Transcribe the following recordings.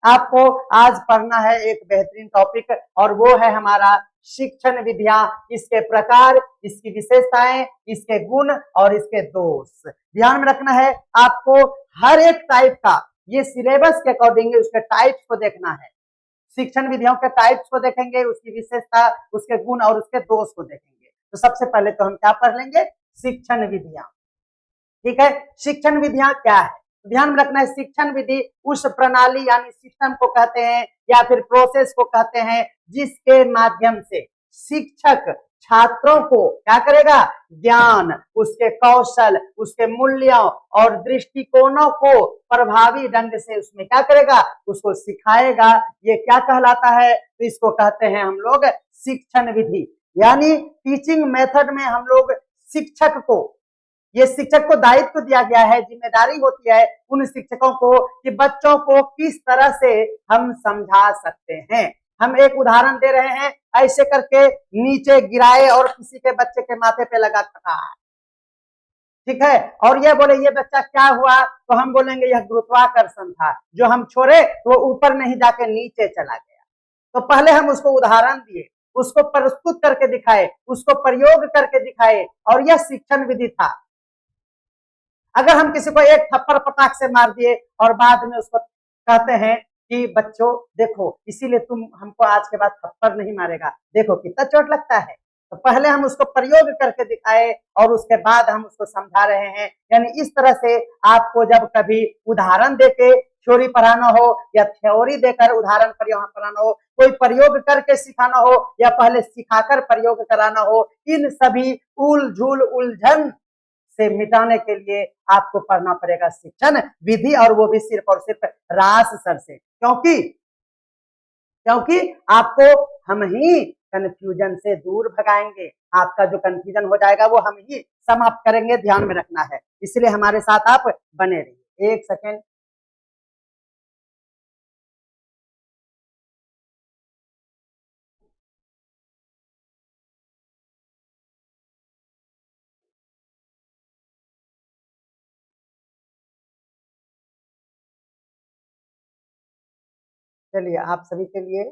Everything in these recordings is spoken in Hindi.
आपको आज पढ़ना है एक बेहतरीन टॉपिक और वो है हमारा शिक्षण विधियां, इसके प्रकार, इसकी विशेषताएं, इसके गुण और इसके दोष। ध्यान में रखना है आपको हर एक टाइप का, ये सिलेबस के अकॉर्डिंग उसके टाइप्स को देखना है। शिक्षण विधियों के टाइप्स को देखेंगे, उसकी विशेषता, उसके गुण और उसके दोष को देखेंगे। तो सबसे पहले तो हम क्या पढ़ लेंगे, शिक्षण विधियां। ठीक है, शिक्षण विधियां क्या है, ध्यान में रखना है। शिक्षण विधि उस प्रणाली यानी सिस्टम को कहते हैं या फिर प्रोसेस को कहते हैं जिसके माध्यम से शिक्षक छात्रों को क्या करेगा, ज्ञान, उसके कौशल, उसके मूल्यों और दृष्टिकोणों को प्रभावी ढंग से उसमें क्या करेगा, उसको सिखाएगा। ये क्या कहलाता है, तो इसको कहते हैं हम लोग शिक्षण विधि। यानी टीचिंग मेथड में हम लोग शिक्षक को, ये शिक्षक को दायित्व दिया गया है, जिम्मेदारी होती है उन शिक्षकों को कि बच्चों को किस तरह से हम समझा सकते हैं। हम एक उदाहरण दे रहे हैं, ऐसे करके नीचे गिराए और किसी के बच्चे के माथे पे लगा खड़ा है, ठीक है, और ये बोले ये बच्चा क्या हुआ, तो हम बोलेंगे यह गुरुत्वाकर्षण था, जो हम छोड़े तो ऊपर नहीं जाके नीचे चला गया। तो पहले हम उसको उदाहरण दिए, उसको प्रस्तुत करके दिखाए, उसको प्रयोग करके दिखाए, और यह शिक्षण विधि था। अगर हम किसी को एक थप्पड़ पटाख से मार दिए और बाद में उसको कहते हैं कि बच्चों देखो, इसीलिए तुम हमको आज के बाद थप्पड़ नहीं मारेगा, देखो कितना चोट लगता है। तो पहले हम उसको प्रयोग करके दिखाए और उसके बाद हम उसको समझा रहे हैं। यानी इस तरह से आपको जब कभी उदाहरण देके थ्योरी पढ़ाना हो या थ्योरी देकर उदाहरण पढ़ाना हो, कोई प्रयोग करके सिखाना हो या पहले सिखाकर प्रयोग कराना हो, इन सभी उलझुल उलझन से मिटाने के लिए आपको पढ़ना पड़ेगा शिक्षण विधि, और वो भी सिर्फ और सिर्फ रास सर से। क्योंकि आपको हम ही कंफ्यूजन से दूर भगाएंगे, आपका जो कंफ्यूजन हो जाएगा वो हम ही समाप्त करेंगे, ध्यान में रखना है। इसलिए हमारे साथ आप बने रहिए। एक सेकेंड, चलिए आप सभी के लिए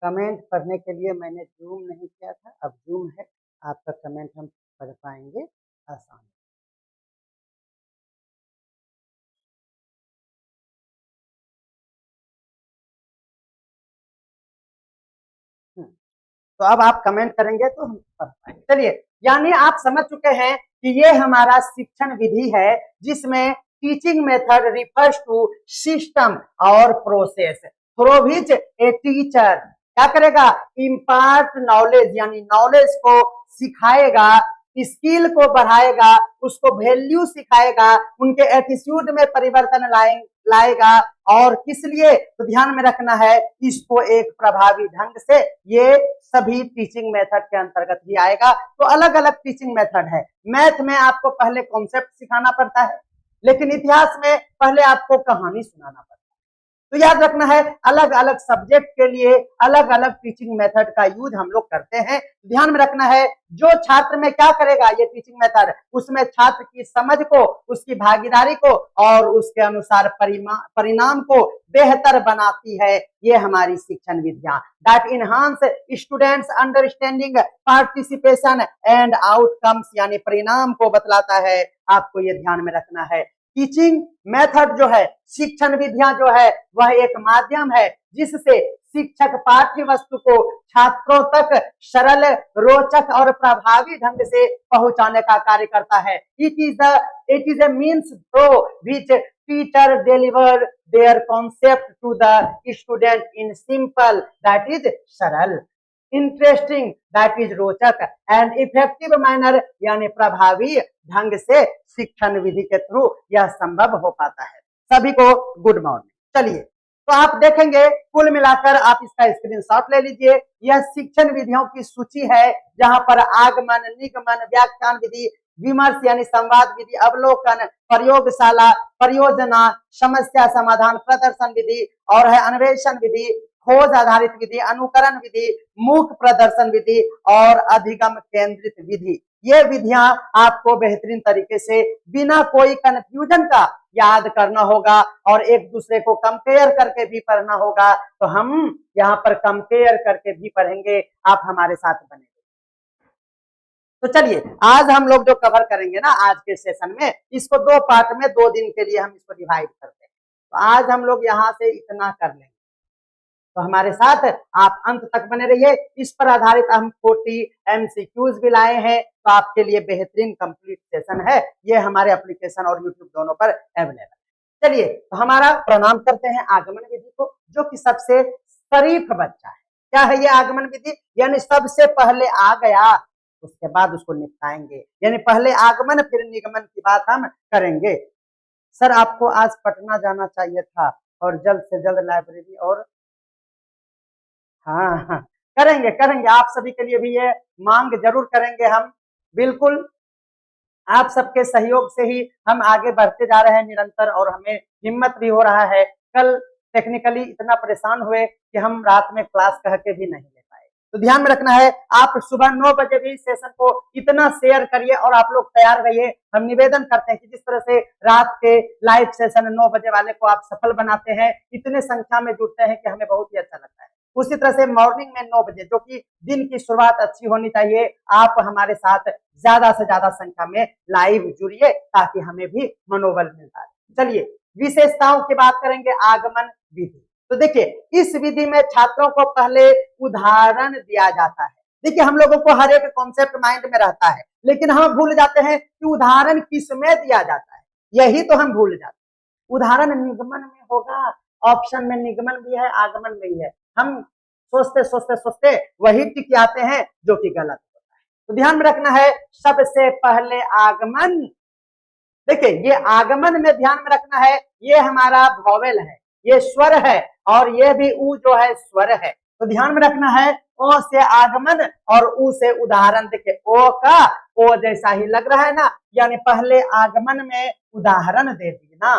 कमेंट पढ़ने के लिए मैंने जूम नहीं किया था, अब जूम है, आपका कमेंट हम पढ़ पाएंगे आसान। तो अब आप कमेंट करेंगे तो हम पढ़ पाएंगे। चलिए, यानी आप समझ चुके हैं कि ये हमारा शिक्षण विधि है जिसमें teaching method refers to system और process through which a teacher क्या करेगा, इम्पार्ट नॉलेज, यानी नॉलेज को सिखाएगा, स्किल को बढ़ाएगा, उसको वैल्यू सिखाएगा, उनके एटीट्यूड में परिवर्तन लाएगा। और किस लिए, तो ध्यान में रखना है इसको एक प्रभावी ढंग से, ये सभी टीचिंग मेथड के अंतर्गत ही आएगा। तो अलग अलग टीचिंग मेथड है। मैथ में आपको पहले कॉन्सेप्ट सिखाना पड़ता है, लेकिन इतिहास में पहले आपको कहानी सुनाना पड़ता है। तो याद रखना है अलग अलग सब्जेक्ट के लिए अलग अलग टीचिंग मेथड का यूज हम लोग करते हैं। ध्यान में रखना है जो छात्र में क्या करेगा ये टीचिंग मेथड, उसमें छात्र की समझ को, उसकी भागीदारी को और उसके अनुसार परिणाम को बेहतर बनाती है। ये हमारी शिक्षण विधियां that enhance students understanding, participation and outcomes, यानी परिणाम को बतलाता है। आपको ये ध्यान में रखना है टीचिंग मेथड जो है, शिक्षण विधियां जो है, वह एक माध्यम है जिससे शिक्षक पाठ्य वस्तु को छात्रों तक सरल, रोचक और प्रभावी ढंग से पहुंचाने का कार्य करता है। It is a means through which teacher deliver their concept to the student in simple, that is सरल, इंटरेस्टिंग, दैट इज रोचक, एंड इफेक्टिव मैनर, यानी प्रभावी ढंग से शिक्षण विधि के थ्रू यह संभव हो पाता है। सभी को गुड मॉर्निंग। चलिए, तो आप देखेंगे कुल मिलाकर, आप इसका स्क्रीनशॉट ले लीजिए। यह शिक्षण विधियों की सूची है जहां पर आगमन, निगमन, व्याख्यान विधि, विमर्श यानी संवाद विधि, अवलोकन, प्रयोगशाला, परियोजना, समस्या समाधान, प्रदर्शन विधि और है अन्वेषण विधि, खोज आधारित विधि, अनुकरण विधि, मूक प्रदर्शन विधि और अधिगम केंद्रित विधि। ये विधियां आपको बेहतरीन तरीके से बिना कोई कंफ्यूजन का याद करना होगा और एक दूसरे को कंपेयर करके भी पढ़ना होगा। तो हम यहाँ पर कंपेयर करके भी पढ़ेंगे, आप हमारे साथ बने। तो चलिए आज हम लोग जो कवर करेंगे ना आज के सेशन में, इसको 2 पार्ट में 2 दिन के लिए हम इसको डिवाइड करते हैं। तो आज हम लोग यहाँ से इतना कर लेंगे, तो हमारे साथ आप अंत तक बने रहिए। इस पर आधारित हम 40 MCQs भी लाए हैं, तो आपके लिए बेहतरीन कंप्लीट सेशन है। ये हमारे एप्लीकेशन और यूट्यूब दोनों पर अवेलेबल है। चलिए तो हमारा प्रणाम करते हैं आगमन विधि को, जो कि सबसे शरीफ बच्चा है। क्या है ये आगमन विधि? यानी सबसे पहले आ गया, उसके बाद उसको निपटाएंगे, यानी पहले आगमन फिर निगमन की बात हम करेंगे। सर आपको आज पटना जाना चाहिए था और जल्द से जल्द लाइब्रेरी, और हाँ करेंगे करेंगे, आप सभी के लिए भी ये मांग जरूर करेंगे हम, बिल्कुल आप सबके सहयोग से ही हम आगे बढ़ते जा रहे हैं निरंतर, और हमें हिम्मत भी हो रहा है। कल टेक्निकली इतना परेशान हुए कि हम रात में क्लास कह के भी नहीं ले पाए। तो ध्यान में रखना है, आप सुबह 9 बजे भी सेशन को इतना शेयर करिए और आप लोग तैयार रहिए। हम निवेदन करते हैं कि जिस तरह से रात के लाइव सेशन 9 बजे वाले को आप सफल बनाते हैं, इतने संख्या में जुड़ते हैं कि हमें बहुत ही अच्छा लगता है। उसी तरह से मॉर्निंग में 9 बजे, जो कि दिन की शुरुआत अच्छी होनी चाहिए, आप हमारे साथ ज्यादा से ज्यादा संख्या में लाइव जुड़िए ताकि हमें भी मनोबल मिलता है। चलिए विशेषताओं की बात करेंगे आगमन विधि। तो देखिए इस विधि में छात्रों को पहले उदाहरण दिया जाता है। देखिए हम लोगों को हर एक कॉन्सेप्ट माइंड में रहता है, लेकिन हम भूल जाते हैं कि उदाहरण किसमें दिया जाता है, यही तो हम भूल जाते हैं। उदाहरण निगमन में होगा, ऑप्शन में निगमन भी है, आगमन में भी है। हम सोचते सोचते सोचते वही टिक आते हैं जो कि गलत होता है। तो ध्यान में रखना है, सबसे पहले आगमन। देखिए ये आगमन में ध्यान में रखना है, ये हमारा वॉवेल है, ये स्वर है, और ये भी ऊ जो है स्वर है। तो ध्यान में रखना है, ओ से आगमन और ऊ से उदाहरण। देखिए ओ का ओ जैसा ही लग रहा है ना, यानी पहले आगमन में उदाहरण दे दिए ना,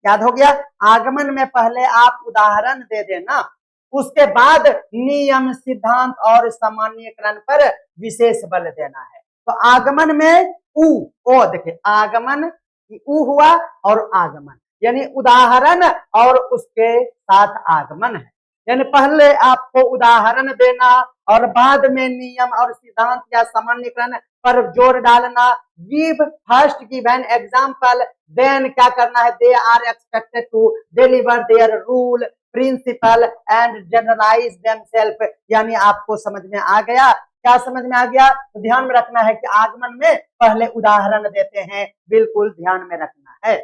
याद हो गया। आगमन में पहले आप उदाहरण दे देना, उसके बाद नियम सिद्धांत और सामान्यकरण पर विशेष बल देना है। तो आगमन में ऊ, ओ देखिए आगमन ऊ हुआ और आगमन, यानी उदाहरण और उसके साथ आगमन है। यानी पहले आपको उदाहरण देना और बाद में नियम और सिद्धांत या सामान्यकरण पर जोर डालना। Give first give an example, then क्या करना है, they are expected to deliver their rule principle and generalize themselves. यानी आपको समझ में आ गया, क्या समझ में आ गया? तो ध्यान में रखना है कि आगमन में पहले उदाहरण देते हैं, बिल्कुल ध्यान में रखना है।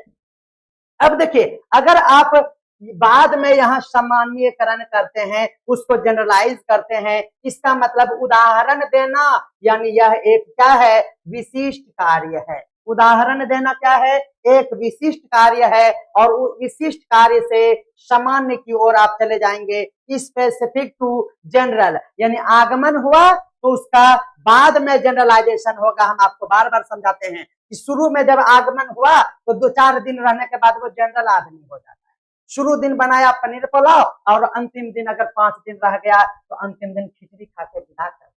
अब देखिए अगर आप बाद में यहाँ सामान्यकरण करते हैं, उसको जनरलाइज करते हैं, इसका मतलब उदाहरण देना, यानी यह एक क्या है, विशिष्ट कार्य है। उदाहरण देना क्या है, एक विशिष्ट कार्य है, और विशिष्ट कार्य से सामान्य की ओर आप चले जाएंगे, स्पेसिफिक टू जनरल। यानी आगमन हुआ तो उसका बाद में जनरलाइजेशन होगा। हम आपको बार बार समझाते हैं कि शुरू में जब आगमन हुआ तो 2-4 दिन रहने के बाद वो जनरल आदमी हो जाता है। शुरू दिन बनाया पनीर पुलाव और अंतिम दिन अगर 5 दिन रह गया तो अंतिम दिन खिचड़ी खा के विदा कर।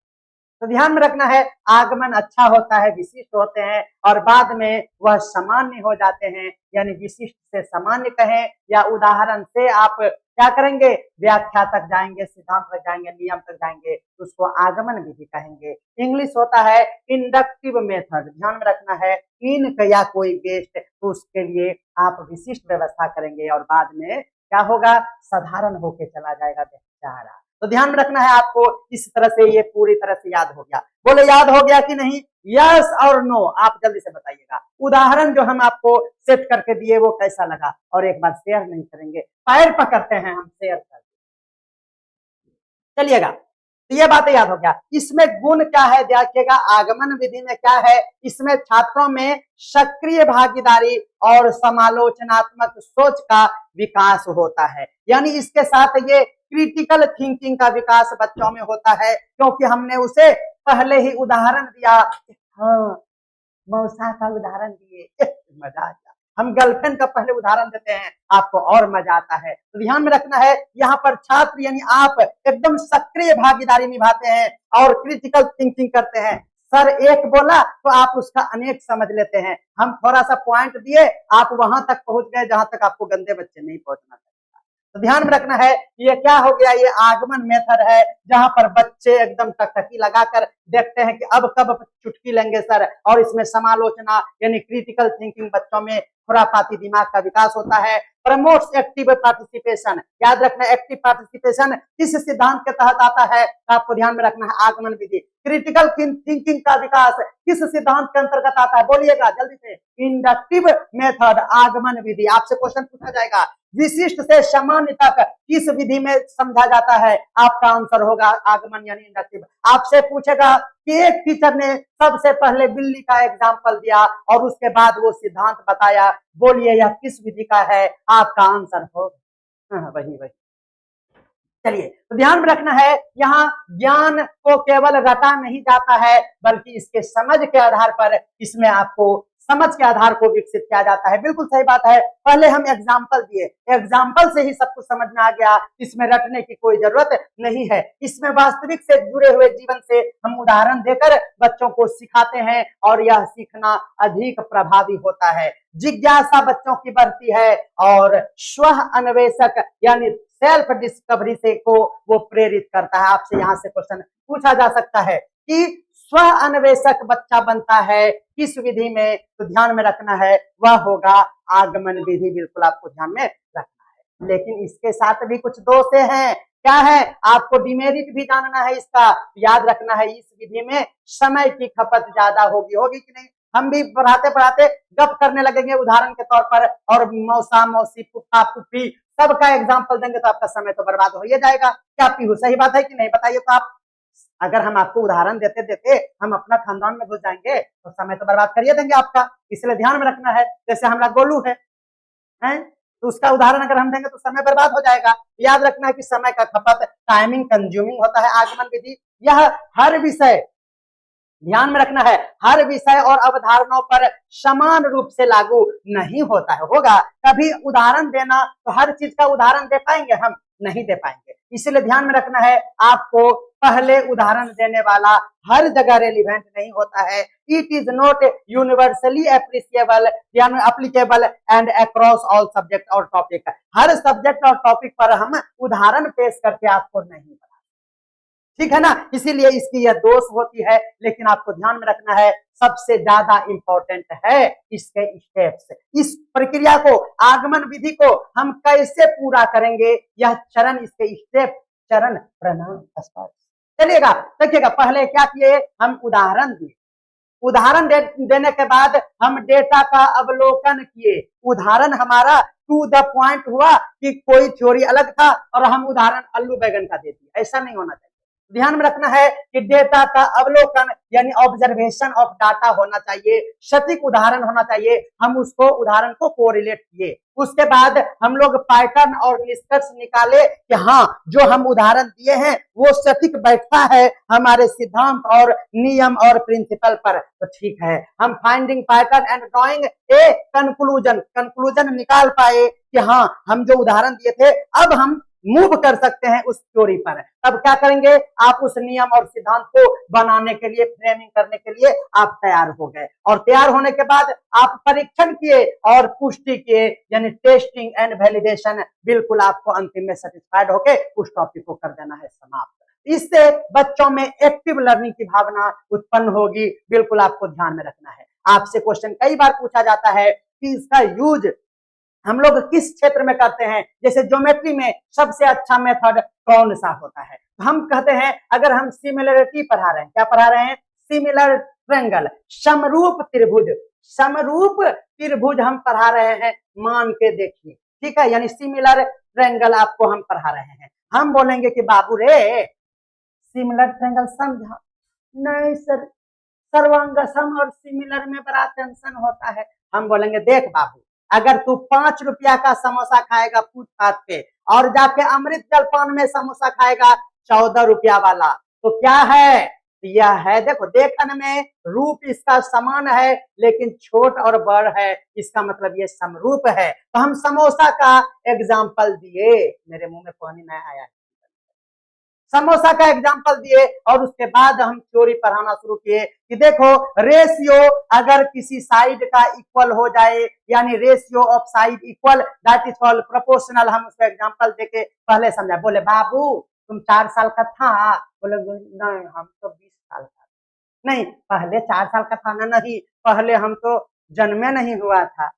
तो ध्यान में रखना है, आगमन अच्छा होता है, विशिष्ट होते हैं, और बाद में वह सामान्य हो जाते हैं। यानी विशिष्ट से सामान्य कहें या उदाहरण से आप क्या करेंगे, व्याख्या तक जाएंगे, सिद्धांत तक जाएंगे, नियम तक जाएंगे, उसको आगमन विधि कहेंगे। इंग्लिश होता है इंडक्टिव मेथड। ध्यान में रखना है, इन या कोई गेस्ट, तो उसके लिए आप विशिष्ट व्यवस्था करेंगे और बाद में क्या होगा, साधारण होके चला जाएगा बेचारा। तो ध्यान में रखना है आपको, इस तरह से ये पूरी तरह से याद हो गया। बोले याद हो गया कि नहीं? यस और नो आप जल्दी से बताइएगा। उदाहरण जो हम आपको सेट करके दिए वो कैसा लगा, और एक बार शेयर नहीं करेंगे, पैर पकड़ते हैं हम, शेयर कर चलिएगा। तो ये बातें याद हो गया। इसमें गुण क्या है देखिएगा, आगमन विधि में क्या है, इसमें छात्रों में सक्रिय भागीदारी और समालोचनात्मक सोच का विकास होता है। यानी इसके साथ ये क्रिटिकल थिंकिंग का विकास बच्चों में होता है, क्योंकि हमने उसे पहले ही उदाहरण दिया। हाँ मौसा का उदाहरण दिए, मजा आ गया। हम गर्लफ्रेंड का पहले उदाहरण देते हैं, आपको और मजा आता है। तो ध्यान में रखना है, यहाँ पर छात्र यानी आप एकदम सक्रिय भागीदारी निभाते हैं और क्रिटिकल थिंकिंग करते हैं, सर एक बोला तो आप उसका अनेक समझ लेते हैं। हम थोड़ा सा पॉइंट दिए, आप वहां तक पहुंच गए जहां तक आपको गंदे बच्चे नहीं पहुंचना चाहिए। तो ध्यान में रखना है, ये क्या हो गया, ये आगमन मेथड है, जहां पर बच्चे एकदम टकटकी लगाकर देखते हैं कि अब कब चुटकी लेंगे सर, और इसमें समालोचना यानी क्रिटिकल थिंकिंग, बच्चों में खुरापाती दिमाग का विकास होता है। प्रमोट्स एक्टिव पार्टिसिपेशन, याद रखना एक्टिव पार्टिसिपेशन किस सिद्धांत के तहत आता है, आपको ध्यान में रखना है, आगमन विधि। क्रिटिकल थिंकिंग का विकास किस सिद्धांत के अंतर्गत आता है, बोलिएगा जल्दी से, इंडक्टिव मेथड, आगमन विधि। आपसे क्वेश्चन पूछा जाएगा विशिष्ट से सामान्य तक किस विधि में समझा जाता है, आपका आंसर होगा आगमन यानी इंडक्टिव। आपसे पूछेगा कि एक टीचर ने सबसे पहले बिल्ली का एग्जाम्पल दिया और उसके बाद वो सिद्धांत बताया, बोलिए यह किस विधि का है, आपका आंसर होगा वही वही। चलिए, तो ध्यान में रखना है, यहाँ ज्ञान को केवल रटा नहीं जाता है, बल्कि इसके समझ के आधार पर, इसमें आपको समझ के आधार को विकसित किया जाता है। बिल्कुल सही बात है, पहले हम एग्जाम्पल दिए, एग्जाम्पल से ही सब कुछ समझ में आ गया, इसमें रटने की कोई जरूरत नहीं है। इसमें वास्तविक से जुड़े हुए जीवन से हम उदाहरण देकर बच्चों को सिखाते हैं और यह सीखना अधिक प्रभावी होता है। जिज्ञासा बच्चों की बढ़ती है और स्व अन्वेषक यानी सेल्फ डिस्कवरी से को वो प्रेरित करता है। आपसे यहाँ से क्वेश्चन पूछा जा सकता है कि स्व अन्वेषक बच्चा बनता है किस विधि में, तो ध्यान में रखना है वह होगा आगमन विधि। बिल्कुल आपको ध्यान में रखना है, लेकिन इसके साथ भी कुछ दोष हैं। क्या है, आपको डिमेरिट भी जानना है इसका। याद रखना है इस विधि में समय की खपत ज्यादा होगी कि नहीं। हम भी पढ़ाते पढ़ाते गप करने लगेंगे उदाहरण के तौर पर, और मौसा मौसी पुप्पा पुप्पी सबका एग्जाम्पल देंगे तो आपका समय तो बर्बाद हो ही जाएगा। क्या पीहू सही बात है कि नहीं, बताइए तो आप। अगर हम आपको उदाहरण देते देते हम अपना खानदान में घुस जाएंगे तो समय तो बर्बाद करिए देंगे आपका। इसलिए ध्यान में रखना है, जैसे हमारा गोलू है तो उसका उदाहरण अगर हम देंगे तो समय बर्बाद हो जाएगा। याद रखना है कि समय का खपत टाइमिंग कंज्यूमिंग होता है आगमन विधि। यह हर विषय, ध्यान में रखना है, हर विषय और अवधारणाओं पर समान रूप से लागू नहीं होता है। होगा कभी उदाहरण देना तो हर चीज का उदाहरण दे पाएंगे हम, नहीं दे पाएंगे। इसलिए ध्यान में रखना है, आपको पहले उदाहरण देने वाला हर जगह रेलिवेंट नहीं होता है। It is not universally appreciable applicable and across all subject और टॉपिक। हर सब्जेक्ट और टॉपिक पर हम उदाहरण पेश करके आपको नहीं बता, ठीक है ना। इसीलिए इसकी यह दोष होती है, लेकिन आपको ध्यान में रखना है सबसे ज्यादा इंपॉर्टेंट है इसके स्टेप्स। इस प्रक्रिया को, आगमन विधि को हम कैसे पूरा करेंगे, यह चरण, इसके स्टेप, चरण प्रणाम स्पर्श। चलिएगा, देखिएगा पहले क्या किए, हम उदाहरण दिए, उदाहरण देने के बाद हम डेटा का अवलोकन किए। उदाहरण हमारा टू द पॉइंट हुआ कि कोई थ्योरी अलग था और हम उदाहरण आलू बैगन का दे दिए, ऐसा नहीं होना चाहिए। ध्यान में रखना है कि डेटा का अवलोकन यानी ऑब्जर्वेशन ऑफ डाटा होना चाहिए, सटीक उदाहरण होना चाहिए। हम उसको उदाहरण को कोरिलेट किए, उसके बाद हम लोग पैटर्न और निष्कर्ष निकाले कि हाँ जो हम उदाहरण दिए हैं वो सटीक बैठता है हमारे सिद्धांत और नियम और प्रिंसिपल पर, तो ठीक है। हम finding pattern and drawing a conclusion निकाल पाए कि हाँ हम जो उदाहरण दिए थे अब हम मूव कर सकते हैं उस थ्योरी पर। तब क्या करेंगे, आप उस नियम और सिद्धांत को बनाने के लिए, फ्रेमिंग करने के लिए आप तैयार हो गए, और तैयार होने के बाद आप परीक्षण किए और पुष्टि किए, यानी टेस्टिंग एंड वैलिडेशन। बिल्कुल आपको अंतिम में सेटिस्फाइड होके उस टॉपिक को कर देना है समाप्त। इससे बच्चों में एक्टिव लर्निंग की भावना उत्पन्न होगी। बिल्कुल आपको ध्यान में रखना है। आपसे क्वेश्चन कई बार पूछा जाता है कि इसका यूज हम लोग किस क्षेत्र में करते हैं, जैसे ज्योमेट्री में सबसे अच्छा मेथड कौन सा होता है। हम कहते हैं अगर हम सिमिलरिटी पढ़ा रहे हैं, क्या पढ़ा रहे हैं, सिमिलर ट्रायंगल, समरूप त्रिभुज, समरूप त्रिभुज हम पढ़ा रहे हैं, मान के देखिए, ठीक है, यानी सिमिलर ट्रायंगल आपको हम पढ़ा रहे हैं। हम बोलेंगे कि बाबू रे सिमिलर ट्रायंगल समझा नहीं सर, सर्वांग सम और सिमिलर में बड़ा टेंशन होता है। हम बोलेंगे देख बाबू, अगर तू 5 रुपया का समोसा खाएगा फुटपाथ पे और जाके अमृत जलपान में समोसा खाएगा 14 रुपया वाला, तो क्या है, यह है, देखो देखने में रूप इसका समान है लेकिन छोट और बड़ है, इसका मतलब ये समरूप है। तो हम समोसा का एग्जाम्पल दिए, मेरे मुंह में पानी नहीं आया, समोसा का एग्जाम्पल दिए और उसके बाद हम थ्योरी पढ़ाना शुरू किए कि देखो रेशियो अगर किसी साइड का इक्वल हो जाए, यानी ratio of side equal, that is called proportional. हम उसको एग्जाम्पल देके पहले समझा। बोले बाबू तुम 4 साल का था? बोले नहीं हम तो 20 साल का। नहीं पहले 4 साल का था ना? नहीं पहले हम तो जन्मे नहीं हुआ था।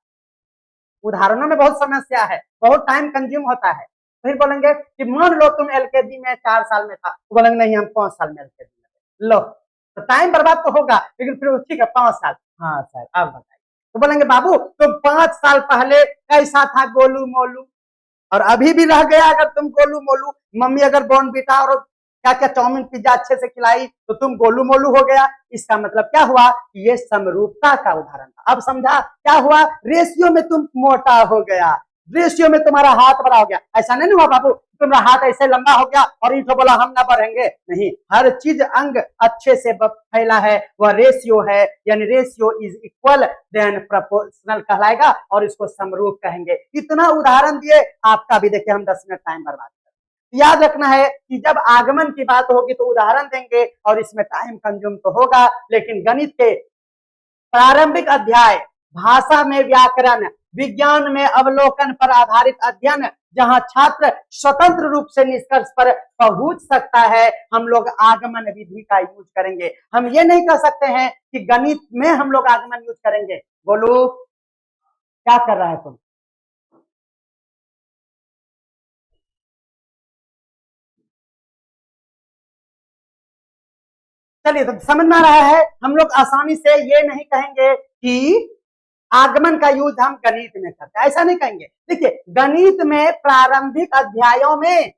उदाहरणों में बहुत समस्या है, बहुत टाइम कंज्यूम होता है। फिर बोलेंगे कि मान लो तुम एलकेजी में 4 साल में था, तो बोलेंगे नहीं हम 5 साल में एलकेजी में। लो तो टाइम बर्बाद तो होगा, लेकिन फिर ठीक है 5 साल। हाँ सर अब बताइए। तो बोलेंगे बाबू तुम 5 साल पहले कैसा था गोलू मोलू, और अभी भी रह गया अगर तुम गोलू मोलू। मम्मी अगर बॉर्नवीटा और क्या क्या चाउमीन पिज्जा अच्छे से खिलाई तो तुम गोलू मोलू हो गया। इसका मतलब क्या हुआ कि ये समरूपता का उदाहरण था। अब समझा क्या हुआ? रेशियो में तुम मोटा हो गया, रेशियो में तुम्हारा हाथ बड़ा हो गया। ऐसा नहीं हुआ बाबू तुम्हारा हाथ ऐसे लंबा हो गया और ईंटो बोला हम ना बढ़ेंगे। नहीं, हर चीज अंग अच्छे से फैला है, वह रेशियो है, यानी ratio is equal then proportional कहलाएगा और इसको समरूप कहेंगे। इतना उदाहरण दिए, आपका भी देखिए हम 10 मिनट टाइम बर्बाद। याद रखना है कि जब आगमन की बात होगी तो उदाहरण देंगे और इसमें टाइम कंज्यूम तो होगा, लेकिन गणित के प्रारंभिक अध्याय, भाषा में व्याकरण, विज्ञान में अवलोकन पर आधारित अध्ययन, जहां छात्र स्वतंत्र रूप से निष्कर्ष पर पहुंच सकता है, हम लोग आगमन विधि का यूज करेंगे। हम ये नहीं कह सकते हैं कि गणित में हम लोग आगमन यूज करेंगे। बोलो क्या कर रहा है तुम? चलिए तो समझ में आ रहा है। हम लोग आसानी से ये नहीं कहेंगे कि आगमन का यूज हम गणित में करते हैं, ऐसा नहीं कहेंगे। देखिए गणित में प्रारंभिक अध्यायों में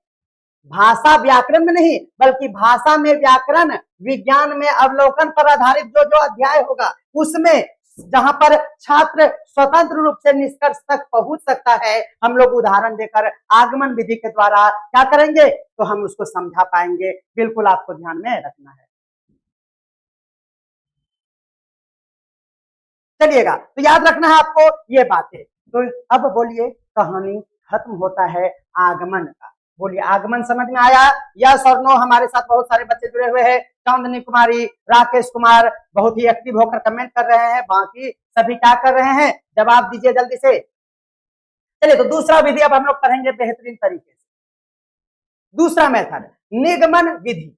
भाषा व्याकरण में नहीं बल्कि भाषा में व्याकरण, विज्ञान में अवलोकन पर आधारित जो जो अध्याय होगा उसमें जहां पर छात्र स्वतंत्र रूप से निष्कर्ष तक पहुंच सकता है, हम लोग उदाहरण देकर आगमन विधि के द्वारा क्या करेंगे तो हम उसको समझा पाएंगे। बिल्कुल आपको ध्यान में रखना है। चलिएगा तो याद रखना है आपको ये बातें। तो अब बोलिए कहानी खत्म होता है आगमन का। बोलिए आगमन समझ में आया? यस और नो? हमारे साथ बहुत सारे बच्चे जुड़े हुए हैं। चांदनी कुमारी, राकेश कुमार बहुत ही एक्टिव होकर कमेंट कर रहे हैं। बाकी सभी क्या कर रहे हैं? जवाब दीजिए जल्दी से। चलिए तो दूसरा विधि अब हम लोग पढ़ेंगे बेहतरीन तरीके से। दूसरा मेथड निगमन विधि।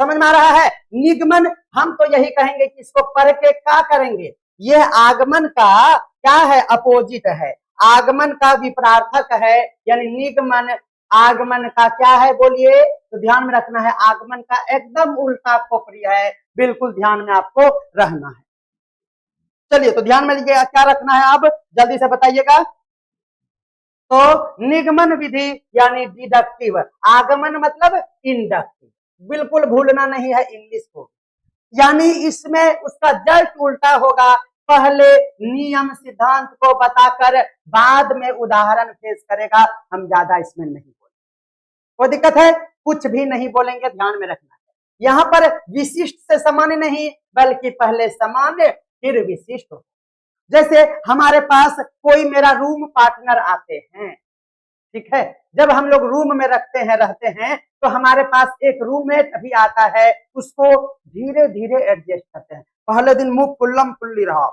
समझ में आ रहा है? निगमन हम तो यही कहेंगे कि इसको पढ़ के क्या करेंगे, यह आगमन का क्या है? अपोजिट है, आगमन का विपरार्थक है, यानी निगमन आगमन का क्या है? बोलिए। तो ध्यान में रखना है आगमन का एकदम उल्टा खोपड़ी है। बिल्कुल ध्यान में आपको रहना है। चलिए तो ध्यान में लीजिए क्या रखना है, अब जल्दी से बताइएगा। तो निगमन विधि यानी डिडक्टिव, आगमन मतलब इंडक्टिव। बिल्कुल भूलना नहीं है इंग्लिश को, यानी इसमें उसका जस्ट उल्टा होगा। पहले नियम सिद्धांत को बताकर बाद में उदाहरण पेश करेगा। हम ज्यादा इसमें नहीं बोलेंगे, कोई दिक्कत है? कुछ भी नहीं बोलेंगे, ध्यान में रखना है। यहाँ पर विशिष्ट से सामान्य नहीं बल्कि पहले सामान्य फिर विशिष्ट हो। जैसे हमारे पास कोई मेरा रूम पार्टनर आते हैं, ठीक है, जब हम लोग रूम में रखते हैं रहते हैं तो हमारे पास एक रूममेट भी आता है, उसको धीरे धीरे एडजस्ट करते हैं। पहले दिन मुंह कुल्लम कुल्ली रहा,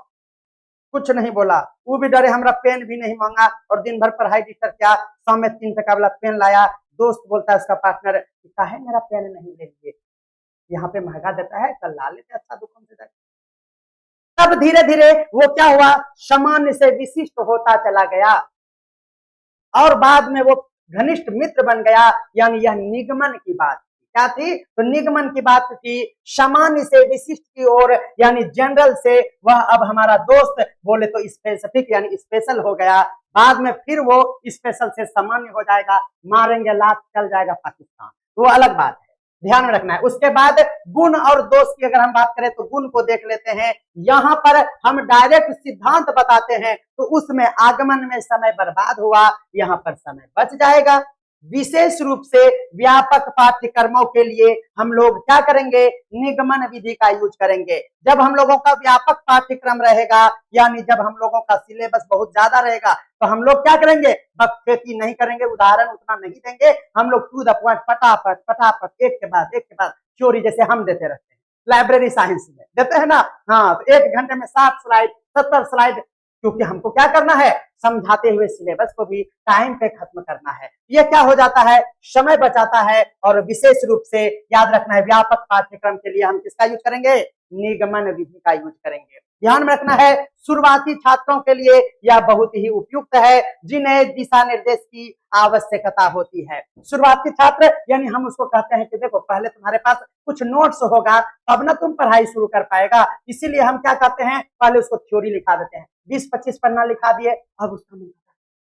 कुछ नहीं बोला, वो भी डरे, हमारा पेन भी नहीं मांगा और दिन भर पढ़ाई डिस्टर्ब किया। शाम में 3 टका वाला पेन लाया, दोस्त बोलता है उसका पार्टनर काहे मेरा पेन नहीं ले लिए, यहाँ पे महंगा देता है, कल ला लेते अच्छा दुकान से। तब धीरे धीरे वो क्या हुआ, सामान्य से विशिष्ट होता चला गया और बाद में वो घनिष्ठ मित्र बन गया। यानी यह निगमन की बात क्या थी? तो निगमन की बात थी सामान्य से विशिष्ट की ओर, यानी जनरल से वह अब हमारा दोस्त, बोले तो स्पेसिफिक यानी स्पेशल हो गया। बाद में फिर वो स्पेशल से सामान्य हो जाएगा, मारेंगे लात चल जाएगा पाकिस्तान, तो वो अलग बात है, ध्यान में रखना है। उसके बाद गुण और दोष की अगर हम बात करें तो गुण को देख लेते हैं। यहाँ पर हम डायरेक्ट सिद्धांत बताते हैं तो उसमें आगमन में समय बर्बाद हुआ, यहाँ पर समय बच जाएगा। विशेष रूप से व्यापक पाठ्यक्रमों के लिए हम लोग क्या करेंगे, निगमन विधि का यूज करेंगे। जब हम लोगों का व्यापक पाठ्यक्रम रहेगा, यानी जब हम लोगों का सिलेबस बहुत ज्यादा रहेगा, तो हम लोग क्या करेंगे, बकचोदी नहीं करेंगे, उदाहरण उतना नहीं देंगे, हम लोग टू द पॉइंट फटाफट फटाफट एक के बाद थ्योरी जैसे हम देते रहते हैं लाइब्रेरी साइंस में देते हैं ना। हाँ, तो 1 घंटे में 60 स्लाइड 70 स्लाइड, क्योंकि हमको क्या करना है, समझाते हुए सिलेबस को भी टाइम पे खत्म करना है। ये क्या हो जाता है, समय बचाता है। और विशेष रूप से याद रखना है, व्यापक पाठ्यक्रम के लिए हम किसका यूज करेंगे, निगमन विधि का यूज करेंगे। ध्यान में रखना है, शुरुआती छात्रों के लिए यह बहुत ही उपयुक्त है, जिन्हें दिशा निर्देश की आवश्यकता होती है। शुरुआती छात्र यानी हम उसको कहते हैं कि देखो पहले तुम्हारे पास कुछ नोट्स होगा, तब ना तुम पढ़ाई शुरू कर पाएगा। इसीलिए हम क्या कहते हैं, पहले उसको थ्योरी लिखा देते हैं, 20-25 पन्ना लिखा दिए, अब उसका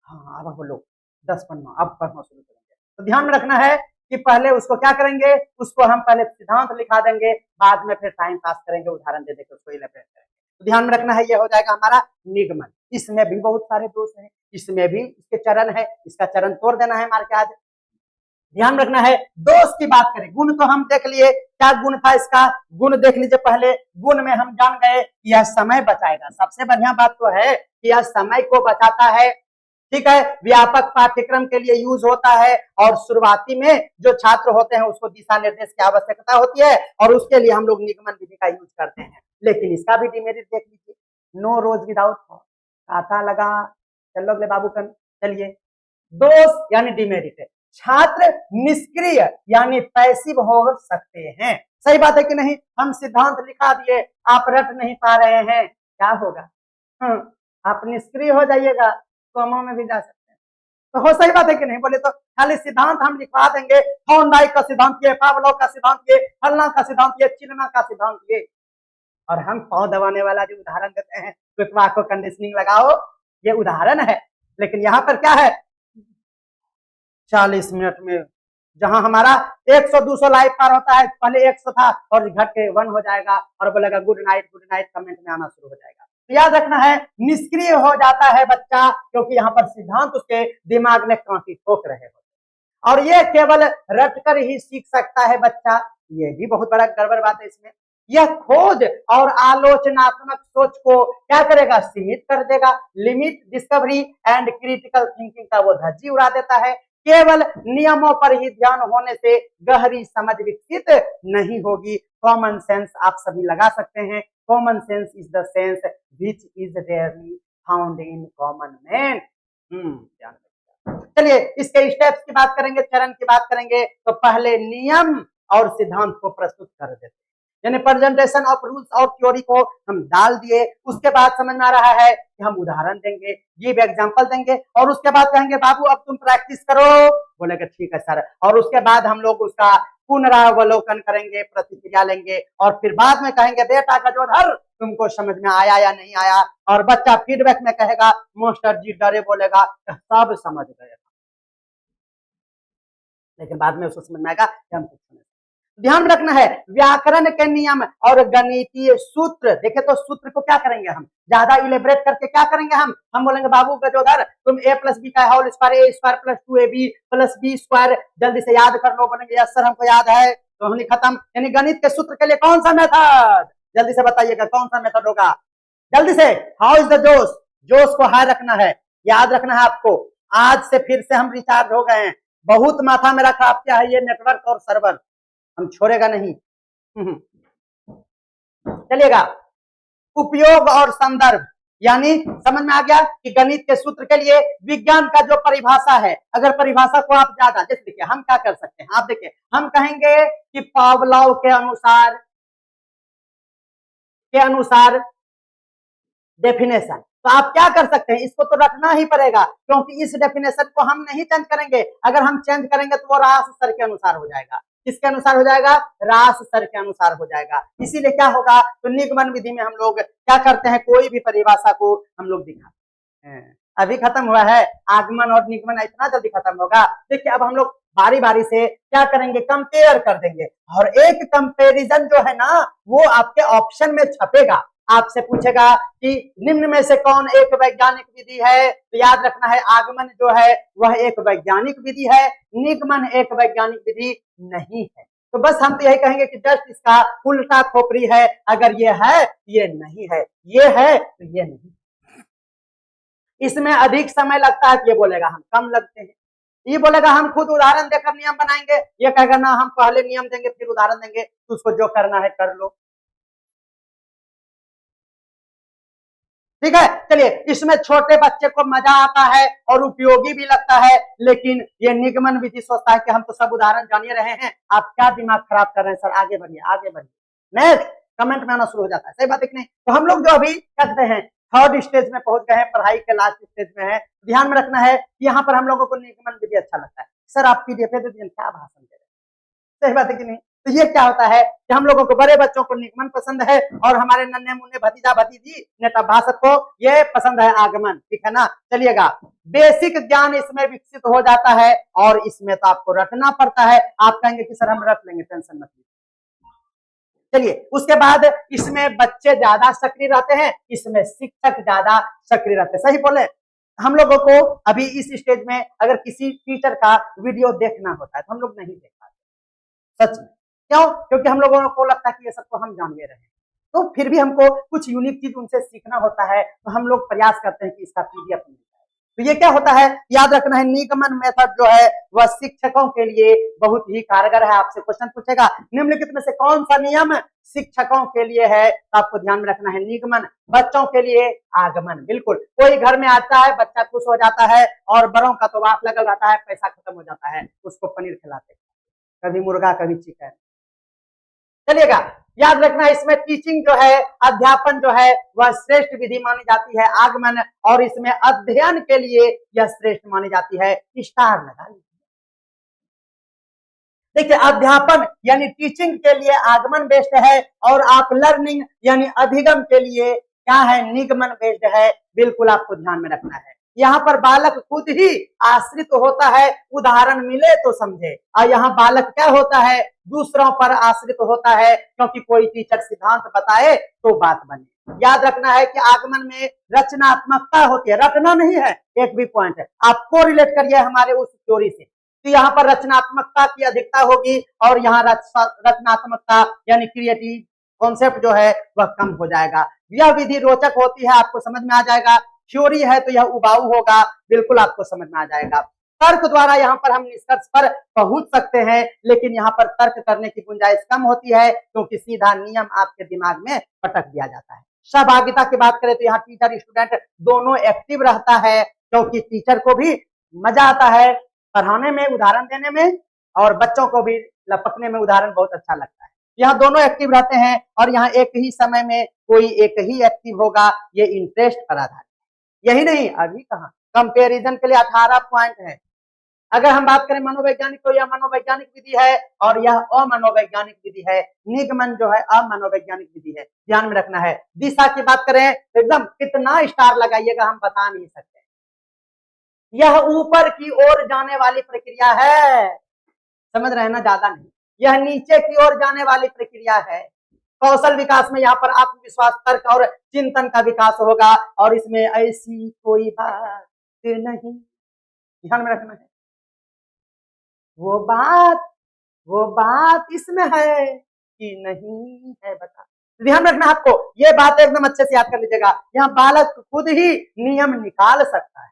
हाँ अब बोलो 10 पन्ना, अब पढ़ना शुरू करेंगे। तो ध्यान में रखना है कि पहले उसको क्या करेंगे, उसको हम पहले सिद्धांत लिखा देंगे, बाद में फिर टाइम पास करेंगे, उदाहरण दे देकर उसको इलेबरेट करेंगे। तो ध्यान में रखना है, ये हो जाएगा हमारा निगमन। इसमें भी बहुत सारे दोष हैं, इसमें भी इसके चरण है, इसका चरण तोड़ देना है मार के आज। ध्यान रखना है, दोष की बात करें, गुण तो हम देख लिए, क्या गुण था इसका, गुण देख लीजिए। पहले गुण में हम जान गए कि यह समय बचाएगा, सबसे बढ़िया बात तो है कि यह समय को बचाता है, ठीक है, व्यापक पाठ्यक्रम के लिए यूज होता है, और शुरुआती में जो छात्र होते हैं उसको दिशा निर्देश की आवश्यकता होती है, और उसके लिए हम लोग निगमन विधि का यूज करते हैं। लेकिन इसका भी डिमेरिट देख लीजिए, नो रोज विदाउट खाता लगा, चलो अगले बाबू कर चलिए। दोष यानी डिमेरिट है, छात्र निष्क्रिय यानी पैसिव हो सकते हैं। सही बात है कि नहीं, हम सिद्धांत लिखा दिए, आप रट नहीं पा रहे हैं, क्या होगा, आप निष्क्रिय हो जाइएगा, कॉमों में भी जा सकते हैं। तो हो सही बात है कि नहीं, बोले तो खाली सिद्धांत हम लिखवा देंगे, थॉर्नडाइक का सिद्धांत ये, पावलोव का सिद्धांत ये, फलना का सिद्धांत ये, चिलना का सिद्धांत ये, और हम पांव दबाने वाला जो उदाहरण देते हैं, क्विकवा को कंडीशनिंग लगाओ, ये उदाहरण है। लेकिन यहाँ पर क्या है, 40 मिनट में जहां हमारा 100-200 लाइव पार होता है, पहले 100 था और घट के 1 हो जाएगा, और बोलेगा गुड नाइट कमेंट में आना शुरू हो जाएगा। तो याद रखना है, निष्क्रिय हो जाता है बच्चा, क्योंकि यहाँ पर सिद्धांत उसके दिमाग में कांटी ठोक रहे होते, और ये केवल रटकर ही सीख सकता है बच्चा। ये भी बहुत बड़ा गड़बड़ बात है इसमें, यह खोज और आलोचनात्मक सोच को क्या करेगा, सीमित कर देगा। Limit discovery and critical thinking का वो धज्जी उड़ा देता है। केवल नियमों पर ही ध्यान होने से गहरी समझ विकसित नहीं होगी। कॉमन सेंस आप सभी लगा सकते हैं, common sense is the sense which is rarely found in common man. चलिए इसके स्टेप्स की बात करेंगे, चरण की बात करेंगे। तो पहले नियम और सिद्धांत को प्रस्तुत कर देते हैं, यानी प्रेजेंटेशन ऑफ रूल्स और थ्योरी को हम डाल दिए। उसके बाद समझ में आ रहा है कि हम उदाहरण देंगे, गिव एग्जांपल देंगे, और उसके बाद कहेंगे बाबू अब तुम प्रैक्टिस करो, बोलेगा ठीक है सर, और उसके बाद हम लोग उसका पुनरावलोकन करेंगे, प्रतिक्रिया लेंगे, और फिर बाद में कहेंगे बेटा गजोधर तुमको समझ में आया या नहीं आया, और बच्चा फीडबैक में कहेगा मास्टर जी डरे, बोलेगा सब समझ गए, लेकिन बाद में उसको समझ में आएगा कि हम कुछ समझ। ध्यान रखना है, व्याकरण के नियम और गणितीय सूत्र, देखे तो सूत्र को क्या करेंगे हम, ज्यादा इलेबरेट करके क्या करेंगे हम बोलेंगे बाबू गजोधर तुम a + b का whole square a² + 2ab + b² जल्दी से याद कर लो। बोलेंगे यस सर हमको याद है, तो हमने खत्म। यानी गणित के सूत्र के लिए कौन सा मेथड, जल्दी से बताइएगा कौन सा मेथड होगा, जल्दी से। हाउ इज द जोश, जोश को हाई रखना है, याद रखना है आपको। आज से फिर से हम रिचार्ज हो गए हैं, बहुत माथा में रखा आप क्या है ये नेटवर्क और सर्वर, हम छोड़ेगा नहीं। चलिएगा, उपयोग और संदर्भ, यानी समझ में आ गया कि गणित के सूत्र के लिए विज्ञान का जो परिभाषा है, अगर परिभाषा को आप ज्यादा, जैसे देखिए हम क्या कर सकते हैं, आप देखिए हम कहेंगे कि पावलोव के अनुसार डेफिनेशन, तो आप क्या कर सकते हैं, इसको तो रखना ही पड़ेगा, क्योंकि इस डेफिनेशन को हम नहीं चेंज करेंगे। अगर हम चेंज करेंगे तो वो रास सर के अनुसार हो जाएगा। किसके अनुसार हो जाएगा, रास सर के अनुसार हो जाएगा। इसीलिए क्या होगा, तो निगमन विधि में हम लोग क्या करते हैं, कोई भी परिभाषा को हम लोग दिखाते हैं। अभी खत्म हुआ है आगमन और निगमन, इतना जल्दी खत्म होगा। देखिए अब हम लोग बारी बारी से क्या करेंगे, कंपेयर कर देंगे, और एक कंपेरिजन जो है ना वो आपके ऑप्शन में छपेगा। आपसे पूछेगा कि निम्न में से कौन एक वैज्ञानिक विधि है, तो याद रखना है आगमन जो है वह एक वैज्ञानिक विधि है, निगमन एक वैज्ञानिक विधि नहीं है। तो बस हम तो यही कहेंगे कि जस्ट इसका उल्टा खोपड़ी है, अगर ये है ये नहीं है, ये है तो ये नहीं। इसमें अधिक समय लगता है तो ये बोलेगा हम कम लगते हैं, ये बोलेगा हम खुद उदाहरण देकर नियम बनाएंगे, ये कहेगा ना हम पहले नियम देंगे फिर उदाहरण देंगे, तो उसको जो करना है कर लो। ठीक है, चलिए इसमें छोटे बच्चे को मजा आता है और उपयोगी भी लगता है, लेकिन ये निगमन विधि सोचता है कि हम तो सब उदाहरण जानिए रहे हैं, आप क्या दिमाग खराब कर रहे हैं सर, आगे बढ़िए आगे बढ़िए। नेक्स्ट कमेंट में आना शुरू हो जाता है, सही बात है कि नहीं। तो हम लोग जो अभी कहते हैं थर्ड स्टेज में पहुंच गए हैं, पढ़ाई के लास्ट स्टेज में है। ध्यान में रखना है कि यहाँ पर हम लोगों को निगमन विधि अच्छा लगता है। सर आप पीडीएफ दे दीजिए, क्या भाषण दे रहे हैं, सही बात है कि नहीं। तो ये क्या होता है कि हम लोगों को बड़े बच्चों को निगमन पसंद है और हमारे नन्हे मुन्ने भतीजा भतीजी नेता भाषक को ये पसंद है आगमन, ठीक है ना। चलिएगा, बेसिक ज्ञान इसमें विकसित हो जाता है और इसमें तो आपको रटना पड़ता है। आप कहेंगे कि सर हम रट लेंगे, टेंशन मत लीजिए। चलिए उसके बाद इसमें बच्चे ज्यादा सक्रिय रहते हैं, इसमें शिक्षक ज्यादा सक्रिय रहते हैं, सही बोले। हम लोगों को अभी इस स्टेज में अगर किसी टीचर का वीडियो देखना होता है तो हम लोग नहीं देख पाते, सच में। क्यों? क्योंकि हम लोगों को लगता है कि ये सब तो हम जान ले रहे हैं, तो फिर भी हमको कुछ यूनिक चीज उनसे सीखना होता है, तो हम लोग प्रयास करते हैं कि इसका पीडीएफ मिल जाए। तो ये क्या होता है, याद रखना है निगमन मेथड जो है वह शिक्षकों के लिए बहुत ही कारगर है। आपसे क्वेश्चन पूछेगा निम्नलिखित में से कौन सा नियम शिक्षकों के लिए है, तो आपको ध्यान में रखना है निगमन, बच्चों के लिए आगमन। बिल्कुल, कोई घर में आता है बच्चा खुश हो जाता है और बड़ों का तो वाफ लगा रहता है, पैसा खत्म हो जाता है, उसको पनीर खिलाते, कभी मुर्गा कभी चिकन। चलिएगा, याद रखना इसमें टीचिंग जो है, अध्यापन जो है वह श्रेष्ठ विधि मानी जाती है आगमन, और इसमें अध्ययन के लिए यह श्रेष्ठ मानी जाती है। स्टार लगा लीजिए। देखिए अध्यापन यानी टीचिंग के लिए आगमन बेस्ड है, और आप लर्निंग यानी अधिगम के लिए क्या है, निगमन बेस्ड है। बिल्कुल आपको ध्यान में रखना है। यहाँ पर बालक खुद ही आश्रित होता है, उदाहरण मिले तो समझे, और यहाँ बालक क्या होता है, दूसरों पर आश्रित होता है, क्योंकि कोई टीचर सिद्धांत बताए तो बात बने। याद रखना है कि आगमन में रचनात्मकता होती है, रटना नहीं है, एक भी पॉइंट है, आपको रिलेट करिए हमारे उस थ्योरी से। तो यहाँ पर रचनात्मकता की अधिकता होगी, और यहाँ रचनात्मकता यानी क्रिएटिव कॉन्सेप्ट जो है वह कम हो जाएगा। यह विधि रोचक होती है, आपको समझ में आ जाएगा। थ्योरी है तो यह उबाऊ होगा, बिल्कुल आपको समझ में आ जाएगा। तर्क द्वारा यहाँ पर हम निष्कर्ष पर पहुंच सकते हैं, लेकिन यहाँ पर तर्क करने की गुंजाइश कम होती है, क्योंकि सीधा नियम आपके दिमाग में पटक दिया जाता है। सहभागिता की बात करें तो यहाँ टीचर स्टूडेंट दोनों एक्टिव रहता है, क्योंकि टीचर को भी मजा आता है पढ़ाने में, उदाहरण देने में, और बच्चों को भी लपकने में उदाहरण बहुत अच्छा लगता है। यहाँ दोनों एक्टिव रहते हैं, और यहाँ एक ही समय में कोई एक ही एक्टिव होगा, ये इंटरेस्ट पर आधारित। यही नहीं, अभी कहाँ कंपैरिजन के लिए 18 पॉइंट है। अगर हम बात करें मनोवैज्ञानिक, तो यह मनोवैज्ञानिक विधि है और यह अमनोवैज्ञानिक विधि है। निगमन जो है अमनोवैज्ञानिक विधि है, ध्यान में रखना है। दिशा की बात करें तो एकदम कितना स्टार लगाइएगा हम बता नहीं सकते। यह ऊपर की ओर जाने वाली प्रक्रिया है, समझ रहे हैं ना, ज्यादा नहीं। यह नीचे की ओर जाने वाली प्रक्रिया है। कौशल विकास में यहाँ पर आत्मविश्वास, तर्क और चिंतन का विकास होगा, और इसमें ऐसी कोई बात नहीं, ध्यान में रखना है। वो बात इसमें है कि नहीं है, बता, ध्यान रखना आपको, ये बात एकदम अच्छे से याद कर लीजिएगा। यहाँ बालक खुद ही नियम निकाल सकता है,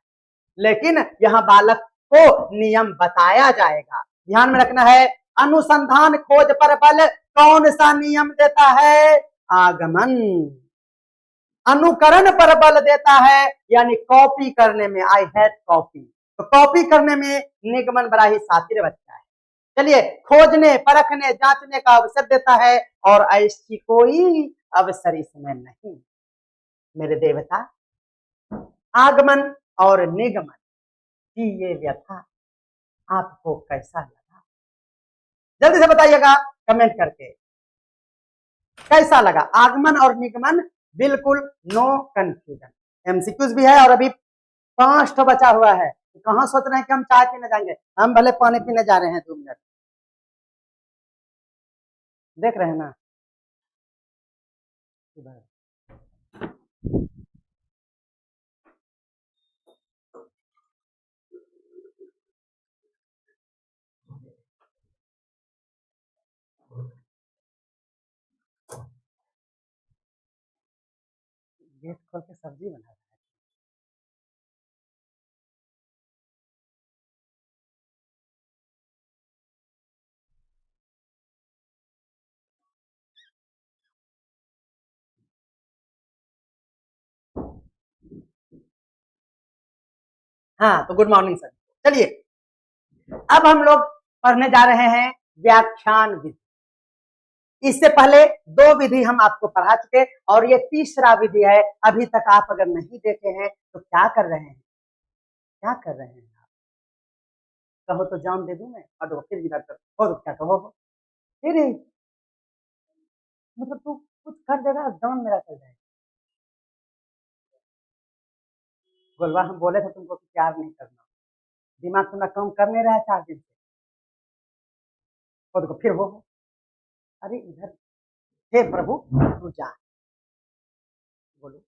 लेकिन यहाँ बालक को नियम बताया जाएगा। ध्यान में रखना है, अनुसंधान खोज पर बल कौन सा नियम देता है, आगमन। अनुकरण पर बल देता है, यानी कॉपी करने में, आई हैड कॉपी, तो कॉपी करने में निगमन बड़ा ही शातिर बच्चा है। चलिए, खोजने परखने जांचने का अवसर देता है, और ऐसी कोई अवसर इसमें नहीं। मेरे देवता, आगमन और निगमन की ये व्यथा आपको कैसा लगा, जल्दी से बताइएगा कमेंट करके, कैसा लगा आगमन और निगमन। बिल्कुल नो कंफ्यूजन। एमसीक्यूज भी है, और अभी 5 तो बचा हुआ है। तो कहां सोच रहे हैं कि हम चाय पीने जाएंगे, हम भले पानी पीने जा रहे हैं 2 मिनट, देख रहे हैं ना। गेट खोल के सब्जी बना रहा है। हाँ, तो गुड मॉर्निंग सर। चलिए, अब हम लोग पढ़ने जा रहे हैं व्याख्यान विधि। इससे पहले दो विधि हम आपको पढ़ा चुके और ये तीसरा विधि है। अभी तक आप अगर नहीं देखे हैं तो क्या कर रहे हैं, क्या कर रहे हैं आप? कहो तो जान दे दूं मैं, और दो फिर इधर हो तो क्या कहो, फिर मतलब तू कुछ कर देगा, जान मेरा चल जाएगा। गोलवा, हम बोले थे तुमको कि प्यार नहीं करना, दिमाग तुम्हारा काम कर नहीं रहा है 4 दिन से, और फिर हो। अरे इधर, हे प्रभु तू जा, बोलो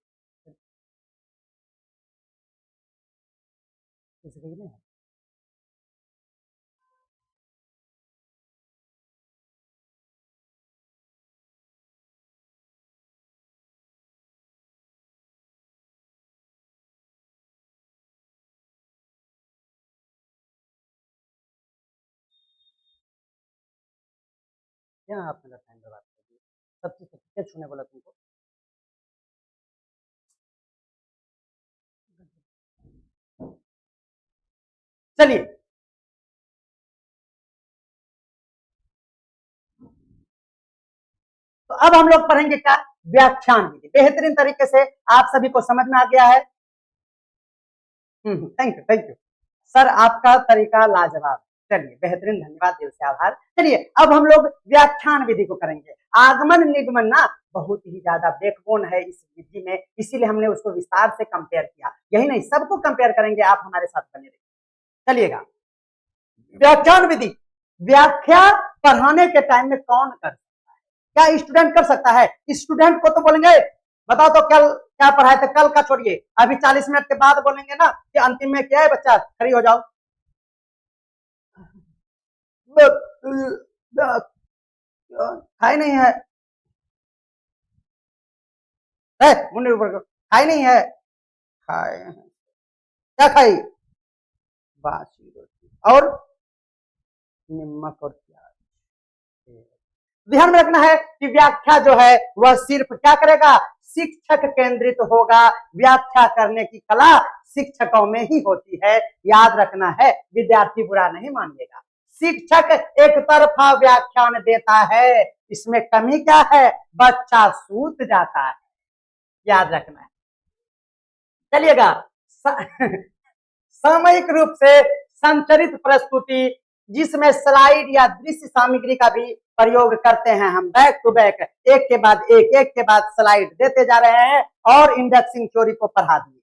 किसी नहीं है। क्या आप मेरा टाइम बर्बाद कर दिए, सब चीज क्या छूने बोला तुमको। चलिए, तो अब हम लोग पढ़ेंगे क्या, व्याख्यान विधि। बेहतरीन तरीके से आप सभी को समझ में आ गया है। Thank you, thank you sir, आपका तरीका लाजवाब। चलिए, बेहतरीन, धन्यवाद, दिल से आभार। चलिए, अब हम लोग व्याख्यान विधि को करेंगे। आगमन निगमन ना बहुत ही ज्यादा बैकबोन है इस विधि में, इसीलिए हमने उसको विस्तार से कंपेयर किया। यही नहीं, सबको कंपेयर करेंगे, आप हमारे साथ बने रहिए। चलिएगा, व्याख्यान विधि। व्याख्या पढ़ाने के टाइम में कौन कर सकता है? क्या स्टूडेंट कर सकता है? स्टूडेंट को तो बोलेंगे बताओ तो कल क्या पढ़ाए थे, कल का छोड़िए, अभी 40 मिनट के बाद बोलेंगे ना कि अंतिम में क्या है बच्चा, खड़ी हो जाओ। खाई नहीं है, मुंडे ऊपर खाई नहीं है, खाए क्या खाई, बासी रोटी और नमक और प्याज। ध्यान में रखना है कि व्याख्या जो है वह सिर्फ क्या करेगा, शिक्षक केंद्रित होगा। व्याख्या करने की कला शिक्षकों में ही होती है, याद रखना है, विद्यार्थी बुरा नहीं मानिएगा। शिक्षक एक तरफा व्याख्यान देता है, इसमें कमी क्या है, बच्चा सूत जाता है, याद रखना है। चलिएगा, सामयिक रूप से संचरित प्रस्तुति, जिसमें स्लाइड या दृश्य सामग्री का भी प्रयोग करते हैं हम, बैक टू बैक, एक के बाद एक के बाद स्लाइड देते जा रहे हैं और इंडेक्सिंग थ्योरी को पढ़ा दिए।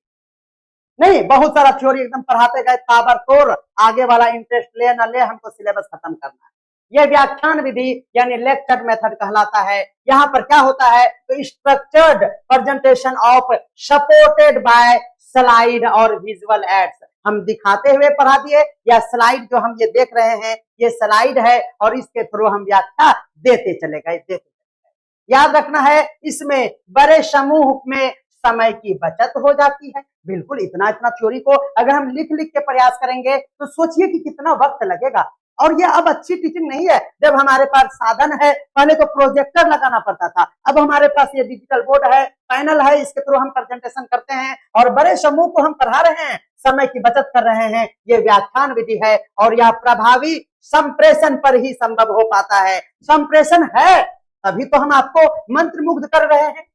नहीं, बहुत सारा थ्योरी एकदम पढ़ाते गए ताबड़तोड़, आगे वाला इंटरेस्ट ले ना ले, हमको सिलेबस खत्म करना है। यह व्याख्यान विधि यानी लेक्चर मेथड कहलाता है। यहाँ पर क्या होता है, तो structured presentation of supported by slide और विजुअल एड्स, हम दिखाते हुए पढ़ा दिए, या स्लाइड जो हम ये देख रहे हैं ये स्लाइड है और इसके थ्रू हम व्याख्या देते चले गए। याद रखना है, इसमें बड़े समूह में समय की बचत हो जाती है। बिल्कुल, इतना इतना थ्योरी को अगर हम लिख लिख के प्रयास करेंगे तो सोचिए कि कितना वक्त लगेगा। और ये अब अच्छी टीचिंग नहीं है, जब हमारे पास साधन है, पहले तो प्रोजेक्टर लगाना पड़ता था, अब हमारे पास ये डिजिटल बोर्ड है, पैनल है, इसके थ्रू हम प्रेजेंटेशन करते हैं और बड़े समूह को हम पढ़ा रहे हैं, समय की बचत कर रहे हैं। ये व्याख्यान विधि है और यह प्रभावी संप्रेषण पर ही संभव हो पाता है। संप्रेषण है तभी तो हम आपको मंत्र मुग्ध कर रहे हैं,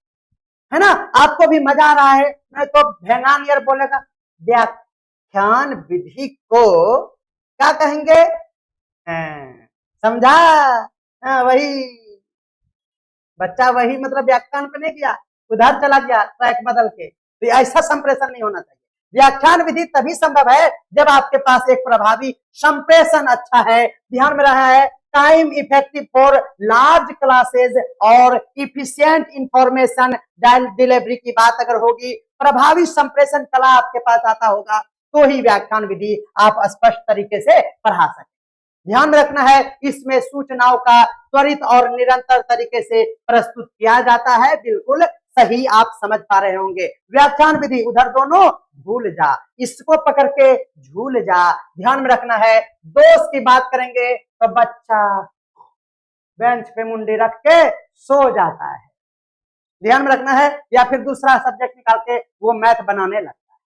है ना, आपको भी मजा आ रहा है। मैं तो भेंगानियर बोलेगा, व्याख्यान विधि को क्या कहेंगे, समझा? वही बच्चा वही मतलब व्याख्यान पे नहीं गया, उधर चला गया ट्रैक बदल के, तो ऐसा संप्रेषण नहीं होना चाहिए। व्याख्यान विधि तभी संभव है जब आपके पास एक प्रभावी संप्रेषण अच्छा है। ध्यान में रहा है, time effective for large classes और इफिशिएंट इंफॉर्मेशन डिलीवरी की बात अगर होगी, प्रभावी संप्रेषण कला आपके पास आता होगा, तो ही व्याख्यान विधि आप स्पष्ट तरीके से पढ़ा सकते। ध्यान में रखना है, इसमें सूचनाओं का त्वरित और निरंतर तरीके से प्रस्तुत किया जाता है। बिल्कुल सही आप समझ पा रहे होंगे। व्याख्यान विधि उधर दोनों भूल जा, इसको पकड़ के झूल जा। ध्यान में रखना है, दोस्त की बात करेंगे तो बच्चा बेंच पे मुंडी रख के सो जाता है, ध्यान में रखना है, या फिर दूसरा सब्जेक्ट निकाल के वो मैथ बनाने लगता है।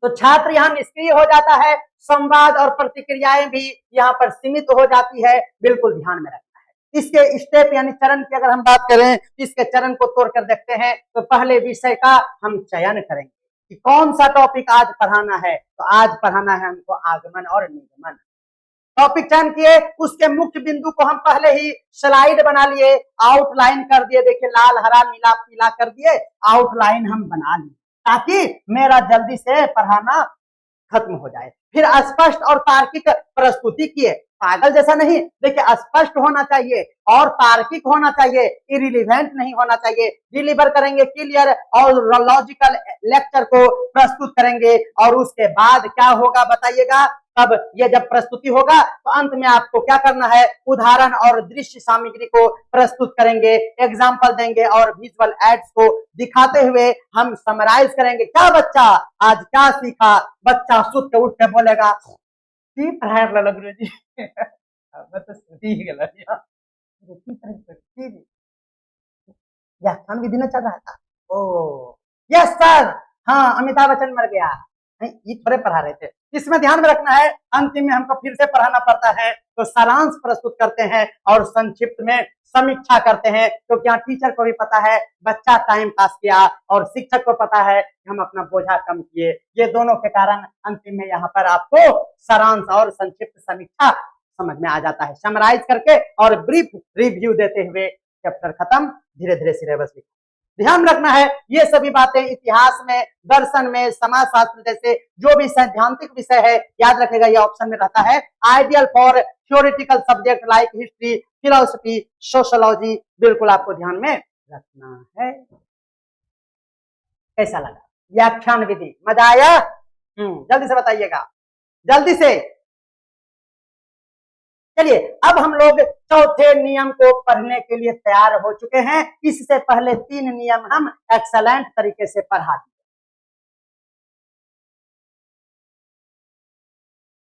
तो छात्र यहाँ निष्क्रिय हो जाता है, संवाद और प्रतिक्रियाएं भी यहाँ पर सीमित हो जाती है। बिल्कुल ध्यान में रखना है। इसके स्टेप यानी चरण की अगर हम बात करें, इसके चरण को तोड़कर देखते हैं तो पहले विषय का हम चयन करेंगे कि कौन सा टॉपिक आज पढ़ाना है। तो आज पढ़ाना है हमको आगमन और निगमन। टॉपिक चयन किए, उसके मुख्य बिंदु को हम पहले ही स्लाइड बना लिए, आउटलाइन कर दिए। देखिए लाल हरा नीला पीला कर दिए, आउटलाइन हम बना लिए ताकि मेरा जल्दी से पढ़ाना खत्म हो जाए। फिर स्पष्ट और तार्किक प्रस्तुति किए, पागल जैसा नहीं, देखिए स्पष्ट होना चाहिए और तार्किक होना चाहिए, इरिलीवेंट नहीं होना चाहिए। डिलीवर करेंगे क्लियर और लॉजिकल लेक्चर को प्रस्तुत करेंगे। और उसके बाद क्या होगा बताइएगा, तब ये जब प्रस्तुति होगा तो अंत में आपको क्या करना है, उदाहरण और दृश्य सामग्री को प्रस्तुत करेंगे, एग्जाम्पल देंगे और विजुअल एड्स को दिखाते हुए हम समराइज करेंगे। क्या बच्चा आज क्या सीखा, बच्चा सुत के उठ के बोलेगा की पढ़ाया गुरु जी मैं तो सुती ही गया व्याख्यान विधि में चल रहा था। ओ यस सर, हाँ अमिताभ बच्चन मर गया, ये थोड़े पढ़ा रहे थे। इसमें ध्यान में रखना है, अंतिम में हमको फिर से पढ़ाना पड़ता है तो सारांश प्रस्तुत करते हैं और संक्षिप्त में समीक्षा करते हैं, क्योंकि यहाँ टीचर को भी पता है बच्चा टाइम पास किया और शिक्षक को पता है कि हम अपना बोझा कम किए। ये दोनों के कारण अंतिम में यहाँ पर आपको सारांश और संक्षिप्त समीक्षा समझ में आ जाता है। समराइज करके और ब्रीफ रिव्यू देते हुए चैप्टर खत्म, धीरे धीरे सिलेबस लिखा। ध्यान रखना है, ये सभी बातें इतिहास में, दर्शन में, समाजशास्त्र जैसे जो भी सैद्धांतिक विषय है, याद रखेगा ये ऑप्शन में रहता है ideal for theoretical subject like history, philosophy, sociology. बिल्कुल आपको ध्यान में रखना है। कैसा लगा व्याख्यान विधि, मजा आया? जल्दी से बताइएगा, जल्दी से। चलिए अब हम लोग चौथे नियम को पढ़ने के लिए तैयार हो चुके हैं। इससे पहले 3 नियम हम एक्सेलेंट तरीके से पढ़ा दिए।